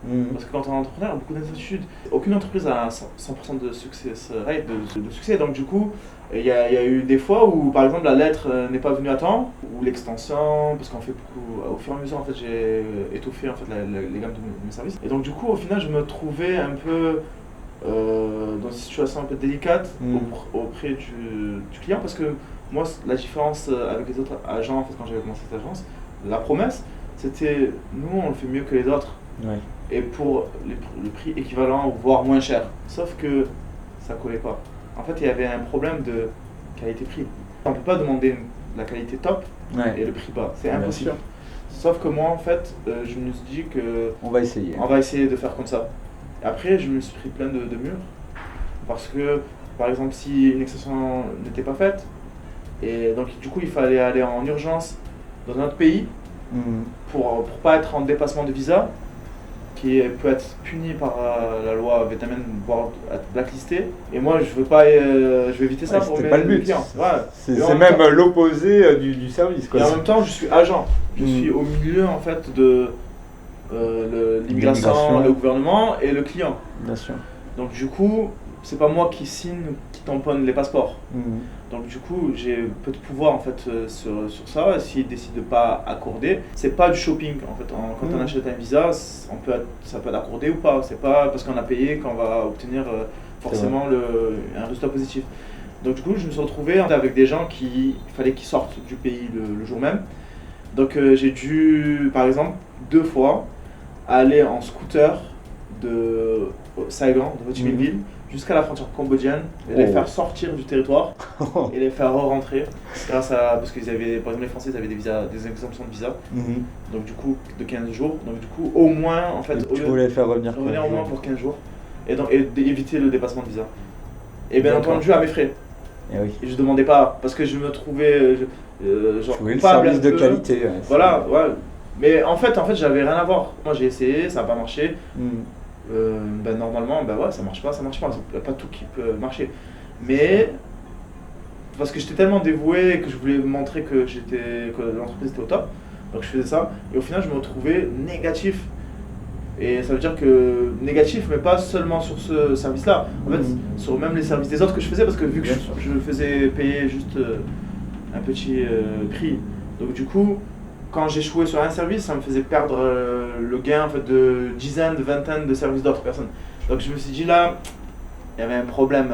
Mhm. Parce que quand on est entrepreneur, il y a beaucoup d'incertitudes. Aucune entreprise a 100% de succès, rate de succès. Donc du coup, il y a eu des fois où, par exemple, la lettre n'est pas venue à temps, ou l'extension, parce qu'en fait, beaucoup, au fur et à mesure, en fait, j'ai étoffé en fait, les gammes de mes services. Et donc du coup, au final, je me trouvais un peu dans une situation un peu délicate auprès du client, parce que moi, la différence avec les autres agents, en fait, quand j'avais commencé cette agence, la promesse, c'était nous, on le fait mieux que les autres. Ouais. Et pour le prix équivalent, voire moins cher. Sauf que ça collait pas. En fait, il y avait un problème de qualité-prix. On ne peut pas demander la qualité top Ouais. et le prix bas. C'est Bien impossible. sûr. Sauf que moi, en fait, je me suis dit que On va essayer. on va essayer de faire comme ça. Et après, je me suis pris plein de murs. Parce que, par exemple, si une extension n'était pas faite, et donc du coup, il fallait aller en urgence dans un autre pays Mhm. pour pas être en dépassement de visa, qui peut être puni par la loi vietnamienne, voire être blacklisté. Et moi, je veux pas, je veux éviter ça Ouais, pour c'était mes pas le but. clients. Ouais. C'est Et en c'est même même temps- l'opposé du service, quoi. Et en même temps, je suis agent. Je Mm. suis au milieu en fait de l'immigration, L'immigration. le gouvernement et le client. Bien sûr. Donc du coup, c'est pas moi qui signe, qui tamponne les passeports. Mhm. Donc du coup, j'ai peu de pouvoir en fait sur ça. S'ils décident de pas accorder, c'est pas du shopping en fait. Quand on achète un visa, ça peut être accordé ou pas. C'est pas parce qu'on a payé qu'on va obtenir forcément un résultat positif. Donc du coup, je me suis retrouvé avec des gens il fallait qu'ils sortent du pays le jour même. Donc j'ai dû, par exemple, 2 fois aller en scooter de Saigon, de Ho Chi Minh Mhm. Ville, jusqu'à la frontière cambodgienne et les Oh. faire sortir du territoire et les faire re-rentrer parce qu'ils avaient, par exemple les Français, ils avaient des exemptions de visa, Mhm. donc du coup de 15 jours, donc du coup au moins en fait Et tu voulais faire revenir quoi, revenir au moins jour pour 15 jours et d'éviter le dépassement de visa. Et bien D'accord. entendu à mes frais. Eh oui. Et je demandais pas parce que je me trouvais genre Tu voulais le coupable service un de peu. qualité. Ouais, Voilà, ouais. Mais en fait j'avais rien à voir. Moi j'ai essayé, ça n'a pas marché. Mhm. Ben normalement, ben ouais, ça marche pas. Il n'y a pas tout qui peut marcher. Mais parce que j'étais tellement dévoué que je voulais montrer que l'entreprise était au top, donc je faisais ça. Et au final, je me retrouvais négatif. Et ça veut dire que négatif, mais pas seulement sur ce service-là. En fait, sur même les services des autres que je faisais, parce que vu que Bien sûr. je faisais payer juste un petit prix. Donc du coup, quand j'échouais sur un service, ça me faisait perdre le gain en fait, de dizaines, de vingtaines de services d'autres personnes. Donc je me suis dit là, il y avait un problème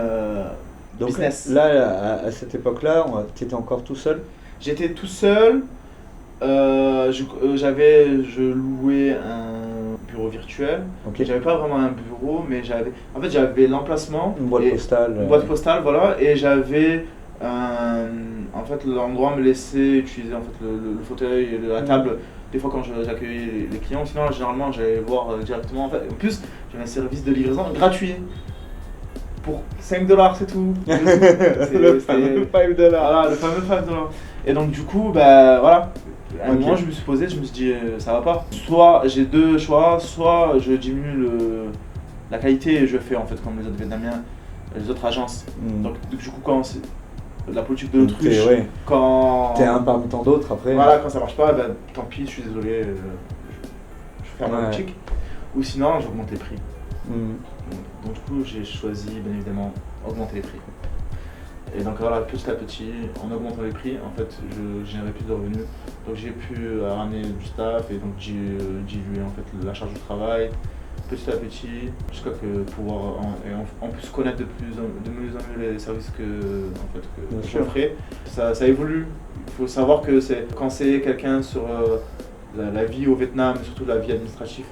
Donc business. là, à cette époque-là, tu étais encore tout seul. J'étais tout seul, je louais un bureau virtuel. Ok. J'avais pas vraiment un bureau, mais j'avais l'emplacement. Une boîte et- postale. Une boîte postale, voilà, et j'avais en fait l'endroit me laissait utiliser en fait le fauteuil et la table des fois quand j'accueillais les clients. Sinon généralement j'allais voir directement. En fait, en plus j'avais un service de livraison gratuit pour 5 $, c'est tout. Le fameux $5. Voilà, le fameux 5 $. Et donc du coup, bah voilà. À un Ok. moment, je me suis posé, je me suis dit, ça va pas. Soit j'ai 2 choix, soit je diminue la qualité et je fais en fait comme les autres Vietnamiens, les autres agences. Mhm. Donc du coup, quand c'est la politique de Donc, l'autruche, ouais. quand T'es un parmi tant d'autres après. voilà, quand ça marche pas, ben, tant pis, je suis désolé, je ferme la Ouais. boutique. Ou sinon, j'augmente les prix. Mhm. Donc du coup, j'ai choisi bien évidemment augmenter les prix. Et donc voilà, petit à petit, en augmentant les prix, en fait, je générais plus de revenus. Donc j'ai pu ramener du staff et donc diluer en fait la charge de travail petit à petit jusqu'à pouvoir en plus connaître de mieux en mieux les services Bien que sûr. j'offrais. Ça évolue. Il faut savoir que quand c'est quelqu'un sur la vie au Vietnam, surtout la vie administrative,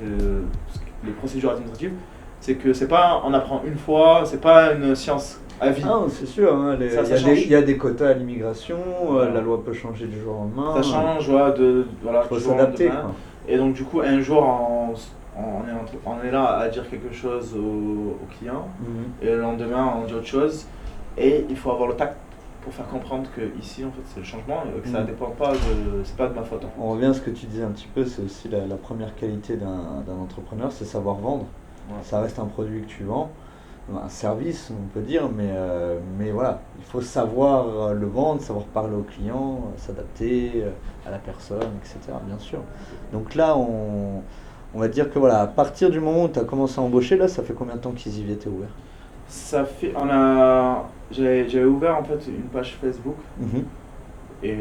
les procédures administratives, c'est que c'est pas on apprend une fois, c'est pas une science à vie. Ah, c'est sûr, hein, Ça il change. y a des quotas à l'immigration, Voilà. la loi peut changer du jour au lendemain. Ça change, voilà, Il faut du jour au s'adapter. lendemain. Quoi. Et donc du coup, un jour, on est là à dire quelque chose au client, Mhm. et le lendemain, on dit autre chose. Et il faut avoir le tact pour faire comprendre que ici, en fait, c'est le changement, et que ça Mhm. dépend pas c'est pas de ma faute. En fait. On revient à ce que tu disais un petit peu, c'est aussi la première qualité d'un entrepreneur, c'est savoir vendre. Ouais. Ça reste un produit que tu vends, un service on peut dire, mais voilà, il faut savoir le vendre, savoir parler au client, s'adapter à la personne, etc. Bien sûr. Donc là, on va dire que voilà, à partir du moment où tu as commencé à embaucher, là, ça fait combien de temps qu'EasyViet est ouvert? Ça fait, j'avais ouvert en fait une page Facebook Mhm. et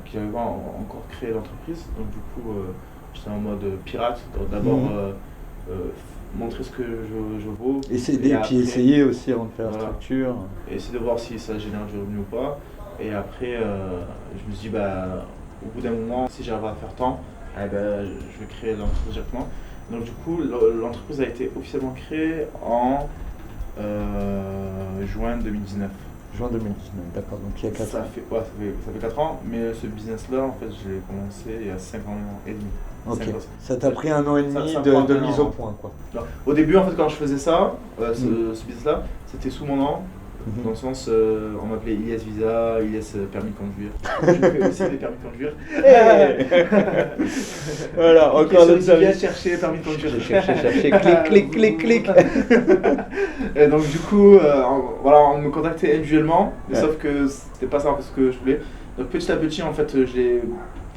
qui avait pas encore créé l'entreprise. Donc du coup, j'étais en mode pirate. Donc, d'abord Mhm. montrer ce que je vaux Et après, puis essayer aussi avant de faire la voilà, structure. essayer de voir si ça génère du revenu ou pas. Et après, je me suis dit, bah, au bout d'un moment, si j'arrive à faire tant, eh ben, je vais créer l'entreprise directement. Donc du coup, l'entreprise a été officiellement créée en juin 2019. Juin 2019, d'accord, donc il y a 4 Ça ans. fait, ouais, ça fait 4 ans, mais ce business-là, en fait, je l'ai commencé il y a 5 ans et demi. Ok, 5 ans. ça t'a pris 1 an et demi Ça de prend un mise an. au point, quoi. Alors, au début, en fait, quand je faisais ça, Mm. ce business-là, c'était sous mon nom. Dans Mhm. le sens, on m'appelait Ilyes Visa, Ilyes permis de conduire. Je fais aussi des permis de conduire. Voilà, Cliquez encore sur notre Ilyes, service. chercher permis de conduire. J'ai cherché, clic, clic, clic, clic. Et donc du coup, voilà, on me contactait individuellement, mais Ouais. sauf que c'était pas ça en fait, ce que je voulais. Donc petit à petit, en fait, je les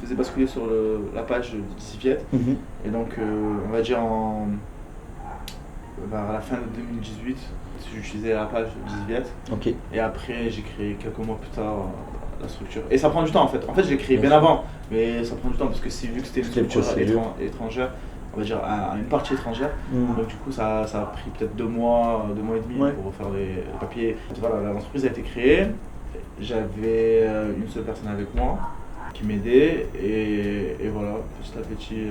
faisais basculer sur la page d'EasyViet. Mhm. Et donc, on va dire vers la fin de 2018, j'utilisais la page d'EasyViet. Ok, Et après, j'ai créé quelques mois plus tard la structure. Et ça prend du temps en fait. En fait, je l'ai créé Bien bien sûr. avant, mais ça prend du temps parce que vu que c'était une Toutes les structure procédures. étrangère, on va dire à une partie étrangère. Mhm. Donc du coup, ça a pris peut-être 2 mois et demi Ouais. pour faire les papiers. Voilà, l'entreprise a été créée. J'avais une seule personne avec moi qui m'aidait et voilà, petit à petit,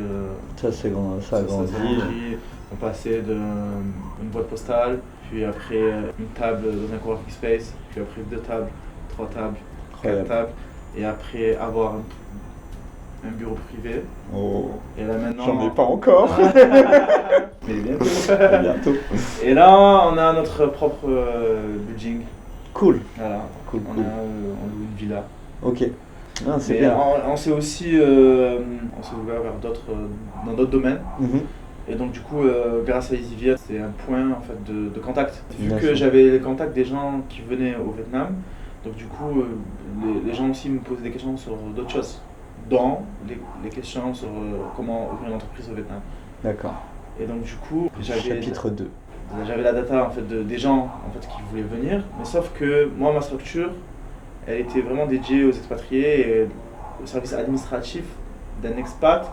Ça, ça a ça grandi. s'est grandi. On passait d'une boîte postale, puis après une table dans un coworking space, puis après 2 tables, 3 tables, 4 Incroyable. tables, et après avoir un bureau privé. Oh, Et là maintenant. j'en ai pas encore. Mais bientôt. À bientôt. Et là, on a notre propre building. Cool. Voilà. Cool, On cool. on loue une villa. Ok. Ah, c'est Mais bien. on s'est aussi on s'est ouvert vers dans d'autres domaines. Mhm. Et donc du coup, grâce à EasyViet, c'est un point en fait de contact. Vu Bien que sûr. j'avais les contacts des gens qui venaient au Vietnam, donc du coup, les gens aussi me posaient des questions sur d'autres choses, dont les questions sur comment ouvrir une entreprise au Vietnam. D'accord. Et donc du coup, Chapitre 2. j'avais la data en fait des gens en fait qui voulaient venir, mais sauf que moi ma structure, elle était vraiment dédiée aux expatriés et au service administratif d'un expat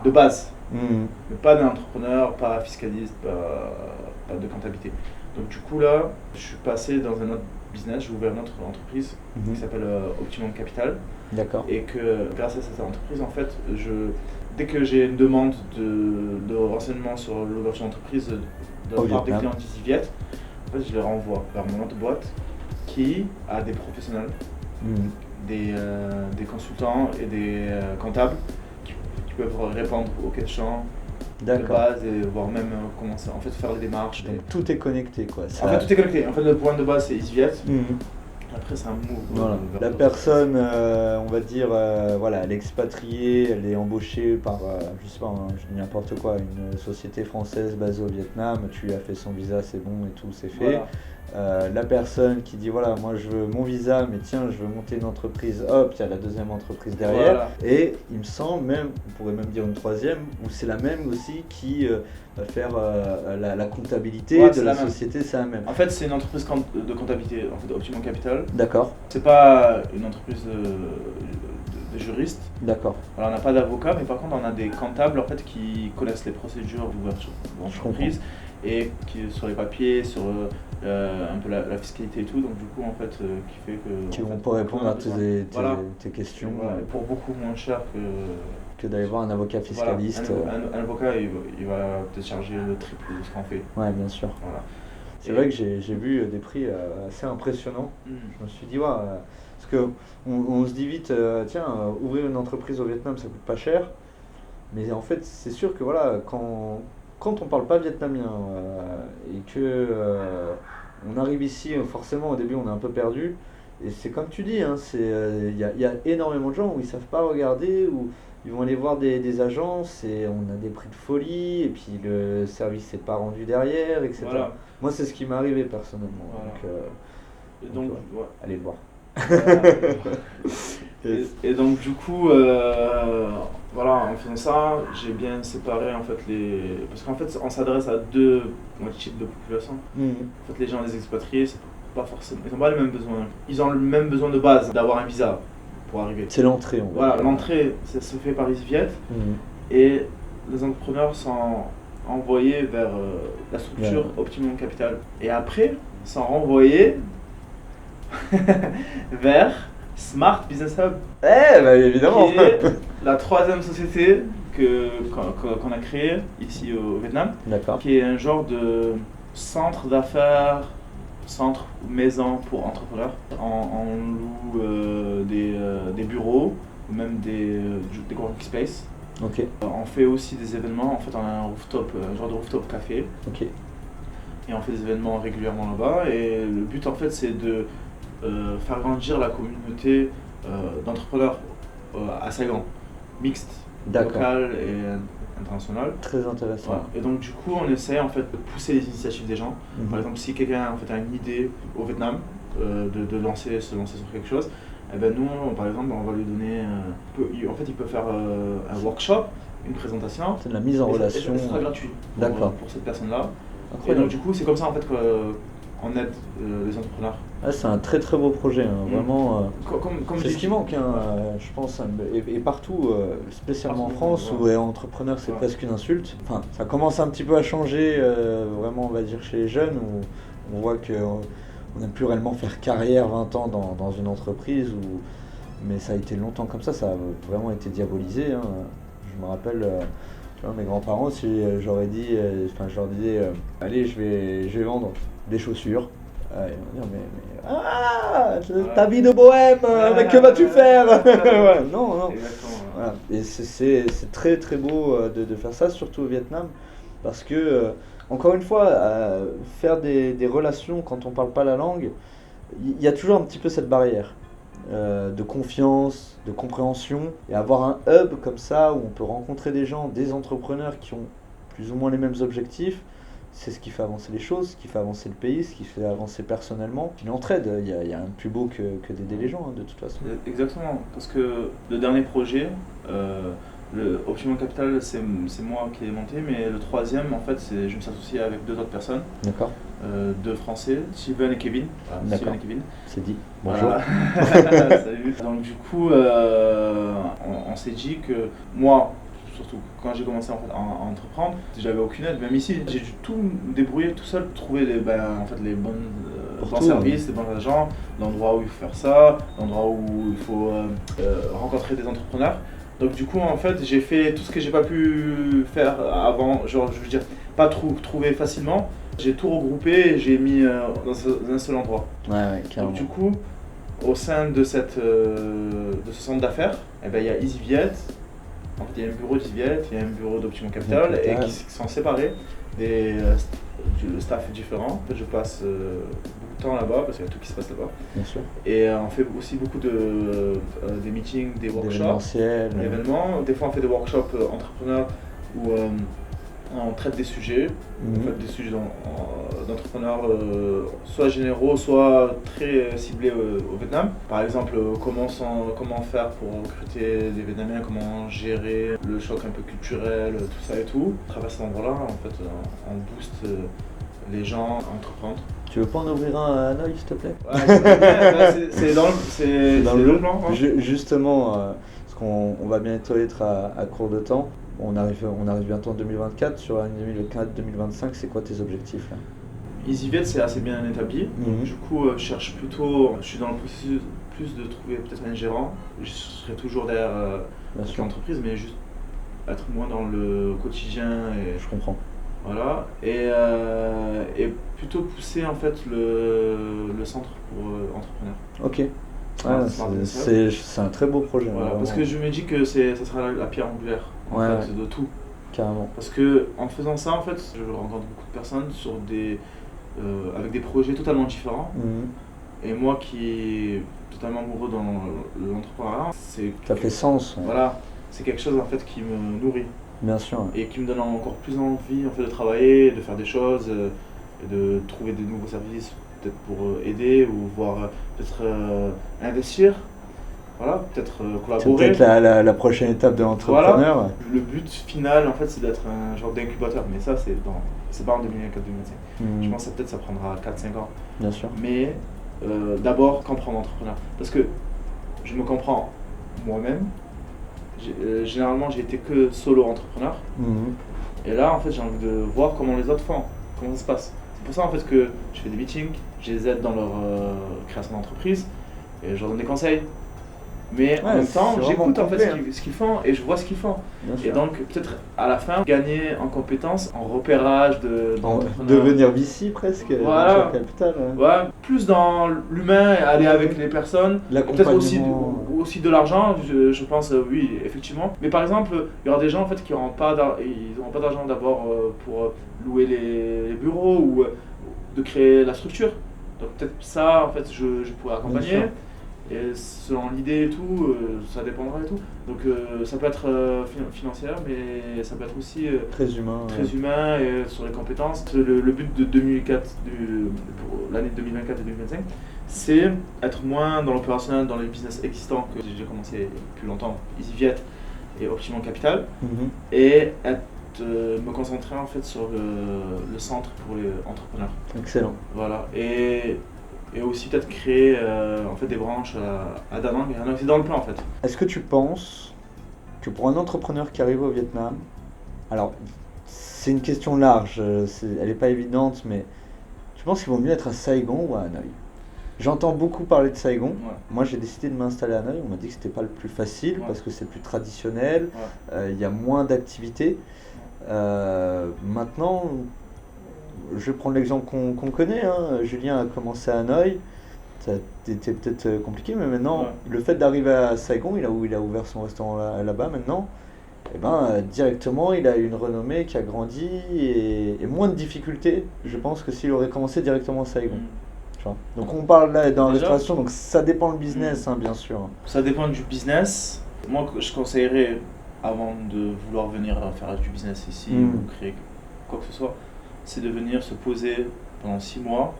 de base. Mhm. Mais pas d'un entrepreneur, pas fiscaliste, pas de comptabilité. Donc du coup là, je suis passé dans un autre business, j'ai ouvert une autre entreprise Mhm. qui s'appelle Optimum Capital. D'accord. Et que grâce à cette entreprise, en fait, dès que j'ai une demande de renseignements sur l'ouverture d'entreprise de Au la part des Vietnam. clients d'EasyViet, en fait, je les renvoie vers mon autre boîte qui a des professionnels, Mhm. des consultants et des comptables qui peuvent répondre aux questions de D'accord. base et voire même commencer en fait faire les démarches. Donc tout est connecté, quoi. En fait tout est connecté. En fait le point de base c'est EasyViet. Mhm. Après c'est un move. Voilà. vers La d'autres personne, entreprises. on va dire, voilà, elle est expatriée, elle est embauchée par, je sais pas, hein, je dis n'importe quoi, une société française basée au Vietnam. Tu lui as fait son visa, c'est bon et tout, c'est fait. Voilà. La personne qui dit voilà, moi je veux mon visa, mais tiens, je veux monter une entreprise, hop, il y a la deuxième entreprise derrière. Voilà. Et il me semble même, on pourrait même dire une troisième, où c'est la même aussi qui va faire la comptabilité Ouais, de c'est la la même. société, c'est la même. En fait, c'est une entreprise de comptabilité, en fait, Optimum Capital. D'accord, C'est pas une entreprise de juristes. d'accord. Alors, on n'a pas d'avocat, mais par contre, on a des comptables en fait qui connaissent les procédures d'ouverture d'entreprise et qui sur les papiers, sur un peu la fiscalité et tout. Donc, du coup, en fait, qui fait que. Qui en vont fait, pas répondre à Voilà. tes questions Voilà, et pour beaucoup moins cher que d'aller voir un avocat voilà, fiscaliste. un avocat, il va peut-être charger le triple de ce qu'on fait. Ouais, bien sûr. Voilà. C'est vrai que j'ai vu des prix assez impressionnants. Je me suis dit, ouais, parce que on se dit vite, tiens, ouvrir une entreprise au Vietnam, ça coûte pas cher. Mais en fait, c'est sûr que voilà, quand on parle pas vietnamien et que on arrive ici, forcément au début on est un peu perdu. Et c'est comme tu dis, hein, y a énormément de gens où ils savent pas regarder, où ils vont aller voir des agences et on a des prix de folie, et puis le service n'est pas rendu derrière, etc. Voilà. Moi, c'est ce qui m'est arrivé personnellement. Voilà. Donc, Et donc, ouais. Allez le voir. voilà. Et donc du coup, voilà, en faisant ça, j'ai bien séparé en fait parce qu'en fait, on s'adresse à deux types de population. En fait, les gens des expatriés, c'est pas forcément, ils n'ont pas les mêmes besoins. Ils ont le même besoin de base d'avoir un visa pour arriver. C'est l'entrée, on va Voilà, dire. l'entrée, ça se fait par EasyViet et les entrepreneurs sont envoyés vers la structure Optimum Capital. Et après, sont renvoyés vers Smart Business Hub. Bah évidemment. Qui est la troisième société qu'on a créée ici au Vietnam. D'accord. Qui est un genre de centre d'affaires, centre ou maison pour entrepreneurs. On loue des bureaux ou même des coworking space. Ok. On fait aussi des événements. En fait, on a un genre de rooftop café. Ok. Et on fait des événements régulièrement là-bas. Et le but, en fait, c'est de faire grandir la communauté d'entrepreneurs assez grand, mixte, local et international. Très intéressant. Voilà. Et donc du coup, on essaie en fait de pousser les initiatives des gens. Par exemple, si quelqu'un en fait a une idée au Vietnam de se lancer sur quelque chose, eh ben nous, par exemple, on va lui donner, en fait, il peut faire un workshop, une présentation. C'est de la mise en relation. Et ça sera gratuit pour cette personne-là. Et donc du coup, c'est comme ça en fait qu'on aide les entrepreneurs. Ah, c'est un très très beau projet, hein. Vraiment. Comme c'est ce qui manque, hein, je pense, et partout, spécialement en France, où entrepreneur c'est presque une insulte. Enfin, ça commence un petit peu à changer, vraiment, on va dire, chez les jeunes, où on voit qu'on n'aime plus réellement faire carrière 20 ans dans une entreprise, mais ça a été longtemps comme ça a vraiment été diabolisé, hein. Je me rappelle. Tu vois, mes grands-parents, si je leur disais, allez, je vais vendre des chaussures. Ils vont dire, mais ta vie de bohème, mais que vas-tu faire? Non. Voilà. Et c'est très très beau de faire ça, surtout au Vietnam, parce que, encore une fois, faire des relations quand on parle pas la langue, il y a toujours un petit peu cette barrière. De confiance, de compréhension, et avoir un hub comme ça où on peut rencontrer des gens, des entrepreneurs qui ont plus ou moins les mêmes objectifs, c'est ce qui fait avancer les choses, ce qui fait avancer le pays, ce qui fait avancer personnellement. Puis l'entraide, il y a rien de plus beau que d'aider les gens, hein, de toute façon. Exactement, parce que le dernier projet, le Optimum Capital, c'est moi qui l'ai monté, mais le troisième, en fait, je me suis associé avec deux autres personnes. D'accord. Deux Français, Steven et Kevin. Steven et Kevin. C'est dit. Bonjour. Voilà. Salut. Donc du coup, on s'est dit que moi, surtout quand j'ai commencé en fait, à entreprendre, j'avais aucune aide, même ici. J'ai dû tout me débrouiller tout seul pour trouver les bons services, les bons agents, l'endroit où il faut faire ça, l'endroit où il faut rencontrer des entrepreneurs. Donc du coup, en fait, j'ai fait tout ce que j'ai pas pu faire avant, genre je veux dire, pas trouver facilement. J'ai tout regroupé et j'ai mis dans un seul endroit. Ouais, carrément. Donc du coup, au sein de ce centre d'affaires, eh ben, il y a EasyViet. En fait, il y a un bureau d'EasyViet, il y a un bureau d'Optimum Capital et qui sont séparés. Le staff est différent. En fait, je passe beaucoup de temps là-bas parce qu'il y a tout qui se passe là-bas. Bien sûr. Et on fait aussi beaucoup des meetings, des workshops, des événements. Des fois, on fait des workshops entrepreneurs où on traite des sujets, des sujets d'entrepreneurs soit généraux, soit très ciblés au Vietnam. Par exemple, comment faire pour recruter des Vietnamiens, comment gérer le choc un peu culturel, tout ça et tout. À travers cet endroit-là, en fait, on booste les gens à entreprendre. Tu veux pas en ouvrir un à Hanoï, s'il te plaît? C'est dans le plan. Hein. Justement, parce qu'on va bientôt être à court de temps. On arrive bientôt en 2024, sur l'année 2024-2025, c'est quoi tes objectifs là? EasyViet, c'est assez bien établi. Du coup, je suis dans le processus plus de trouver peut-être un gérant. Je serai toujours derrière l'entreprise, mais juste être moins dans le quotidien. Je comprends. Voilà. Et plutôt pousser en fait le centre pour entrepreneurs. Ok. C'est un très beau projet. Voilà, parce que je me dis que ça sera la pierre angulaire fait, de tout. Carrément. Parce que en faisant ça, en fait, je rencontre beaucoup de personnes avec des projets totalement différents. Et moi qui est totalement amoureux dans l'entrepreneuriat, ça fait sens. Voilà, c'est quelque chose en fait qui me nourrit. Bien sûr. Et qui me donne encore plus envie en fait, de travailler, de faire des choses, et de trouver des nouveaux services peut-être pour aider ou voire peut-être investir. voilà, peut-être C'est collaborer. peut-être la prochaine étape de l'entrepreneur. Le but final, en fait, c'est d'être un genre d'incubateur. Mais ça, c'est pas en 2024-2025. Je pense que peut-être ça prendra 4-5 ans. Bien sûr. Mais d'abord, comprendre l'entrepreneur. Parce que je me comprends moi-même. Généralement, j'ai été que solo entrepreneur. Et là, en fait, j'ai envie de voir comment les autres font, comment ça se passe. C'est pour ça, en fait, que je fais des meetings, je les aide dans leur création d'entreprise et je leur donne des conseils. Mais en même temps, j'écoute en fait ce qu'ils font et je vois ce qu'ils font. Et donc, peut-être à la fin, gagner en compétences, en repérage devenir VC presque, voilà. Capital. Ouais, plus dans l'humain, aller avec les personnes. Peut-être aussi de l'argent, je pense, oui, effectivement. Mais par exemple, il y aura des gens en fait qui n'auront pas d'argent d'abord pour louer les bureaux ou de créer la structure. Donc peut-être ça, en fait, je pourrais accompagner. Et selon l'idée et tout, ça dépendra et tout. Donc ça peut être financière, mais ça peut être aussi très humain et sur les compétences. Le but de 2004, pour l'année 2024 et 2025, c'est être moins dans l'opérationnel, dans les business existants que j'ai commencé depuis longtemps, EasyViet et Optimum Capital, et me concentrer en fait sur le centre pour les entrepreneurs. Excellent. Voilà. Et aussi peut-être créer en fait des branches à Da Nang et Hanoi. C'est dans le plan en fait. Est-ce que tu penses que pour un entrepreneur qui arrive au Vietnam, alors c'est une question large, elle n'est pas évidente, mais tu penses qu'il vaut mieux être à Saigon ou à Hanoi? J'entends beaucoup parler de Saigon. Moi j'ai décidé de m'installer à Hanoi, on m'a dit que c'était pas le plus facile parce que c'est plus traditionnel, il y a moins d'activités. Maintenant, je vais prendre l'exemple qu'on connaît, hein. Julien a commencé à Hanoï, ça a été peut-être compliqué, mais maintenant, le fait d'arriver à Saigon, il a ouvert son restaurant là-bas maintenant, et directement, il a une renommée qui a grandi et moins de difficultés, je pense, que s'il aurait commencé directement à Saigon. Donc on parle là dans la restauration, donc ça dépend du business, hein, bien sûr. Ça dépend du business. Moi, je conseillerais, avant de vouloir venir faire du business ici ou créer quoi que ce soit, c'est de venir se poser pendant 6 mois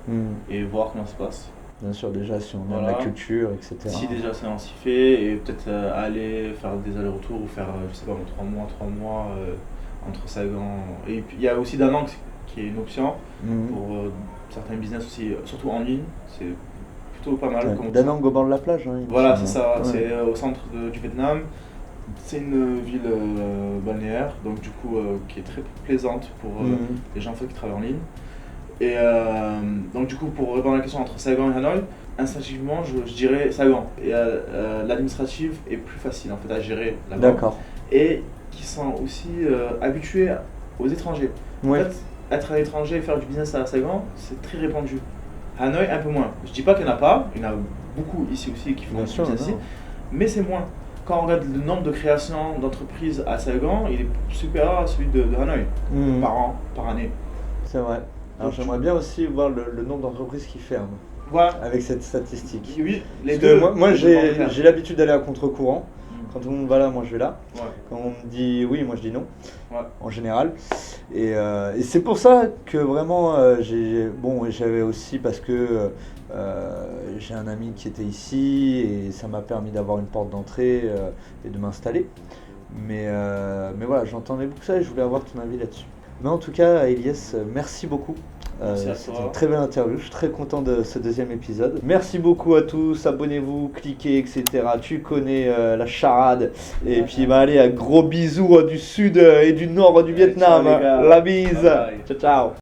et voir comment ça se passe. Bien sûr, déjà si on aime la culture, etc. Si déjà c'est ainsi fait, et peut-être aller faire des allers-retours ou faire, je sais pas, 3 mois entre Saigon. Et puis il y a aussi Da Nang qui est une option pour certains business aussi, surtout en ligne. C'est plutôt pas mal. Da Nang au bord de la plage. Hein, voilà, c'est ça, c'est au centre du Vietnam. C'est une ville balnéaire, donc du coup qui est très plaisante pour les gens en fait, qui travaillent en ligne. Et donc du coup pour répondre à la question entre Saigon et Hanoï, instinctivement je dirais Saigon. Et l'administratif est plus facile en fait à gérer là-bas. D'accord. Et qui sont aussi habitués aux étrangers. En fait, être à l'étranger et faire du business à Saigon, c'est très répandu. Hanoï un peu moins. Je dis pas qu'il n'y en a pas, il y en a beaucoup ici aussi qui font du business ici, mais c'est moins. Quand on regarde le nombre de créations d'entreprises à Saigon, il est supérieur à celui de Hanoï par an, par année. C'est vrai. Alors j'aimerais bien aussi voir le nombre d'entreprises qui ferment avec cette statistique. Oui, les deux. Moi j'ai l'habitude d'aller à contre-courant. Quand tout le monde va là, moi je vais là. Quand on me dit oui, moi je dis non, en général. Et c'est pour ça que vraiment, j'avais aussi parce que j'ai un ami qui était ici et ça m'a permis d'avoir une porte d'entrée et de m'installer. Mais voilà, j'entendais beaucoup ça et je voulais avoir ton avis là-dessus. Mais en tout cas, Elias, merci beaucoup. C'était une très belle interview, je suis très content de ce deuxième épisode. Merci beaucoup à tous, abonnez-vous, cliquez, etc. Tu connais la charade. Et puis allez, un gros bisou du sud et du nord du Vietnam. Ciao, la bise. Ciao, ciao.